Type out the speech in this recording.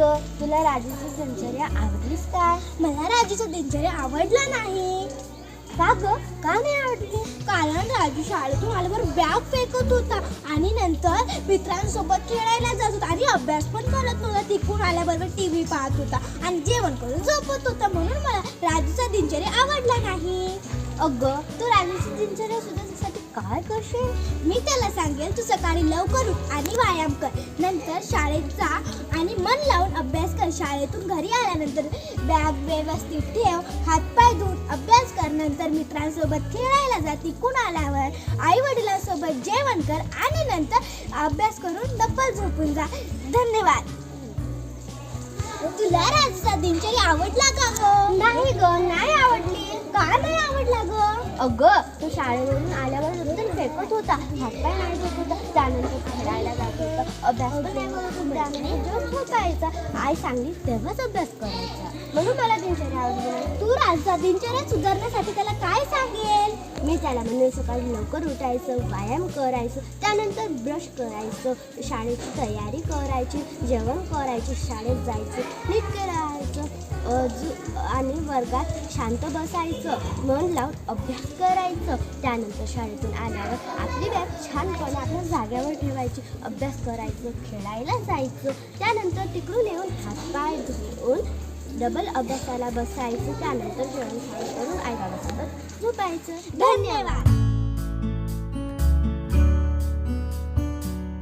गं, तुला राजूची दिनचर्या आवडलीच काय? मला राजूचा दिनचर्या आवडला नाही. का गं, का नाही आवडली? कारण राजू शाळेतून आल्यावर बॅग फेकत होता आणि नंतर मित्रांसोबत खेळायला जात होता आणि अभ्यास पण करत नव्हता. तिकडून आल्याबरोबर टीव्ही पाहत होता आणि जेवण करून झोपत होता. म्हणून मला राजूचा दिनचर्या आवडला नाही. अगं, तू राजूची दिनचर्या सुधारण्यासाठी काय करशील? मी त्याला सांगेल, तू सकाळी लवकर उठ आणि व्यायाम कर. नंतर शाळेत जा आणि मन लावून अभ्यास कर. शाळेतून घरी आल्यानंतर बॅग व्यवस्थित ठेव, हातपाय धुवून अभ्यास कर. नंतर मित्रांसोबत खेळायला जा. तिकडून आल्यावर आई वडिलांसोबत जेवण कर आणि नंतर अभ्यास करून डबल झोपून जा. धन्यवाद. तुला राजूचा दिनचर्या आवडला का गं? नाही गं, नाही आवडली. का नाही आवडला गं? अगं, तो शाळेवरून आल्यावर नुसतं फेकत होता, हातपाय नाही धुत होता, त्यानंतर खेळायला जात होता, अभ्यास पण नाही करत होता, त्यानंतर जेव्हा झोपायचा. आई सांगली तेव्हाच अभ्यास करायचा. म्हणून मला दिनचर्या आवडली नाही. तू राजूचा दिनचर्या सुधारण्यासाठी त्याला काय सांगेल? मी त्याला म्हणजे सकाळी लवकर उठायचं, व्यायाम करायचं, त्यानंतर ब्रश करायचं, शाळेची तयारी करायची, जेवण करायची, शाळेत जायचं, नीट राहायचं आणि वर्गात शांत बसायचं, मन लावून अभ्यास करायचं. त्यानंतर शाळेतून आल्यावर आपली बॅग छानपणे आपल्या जागेवर ठेवायची, अभ्यास करायचं, खेळायला जायचं. त्यानंतर तिकडून येऊन हातपाय धुवून डबल अभ्यासाला बसायचं. त्यानंतर जेवण करून आई बाबासोबत झोपायचं. धन्यवाद.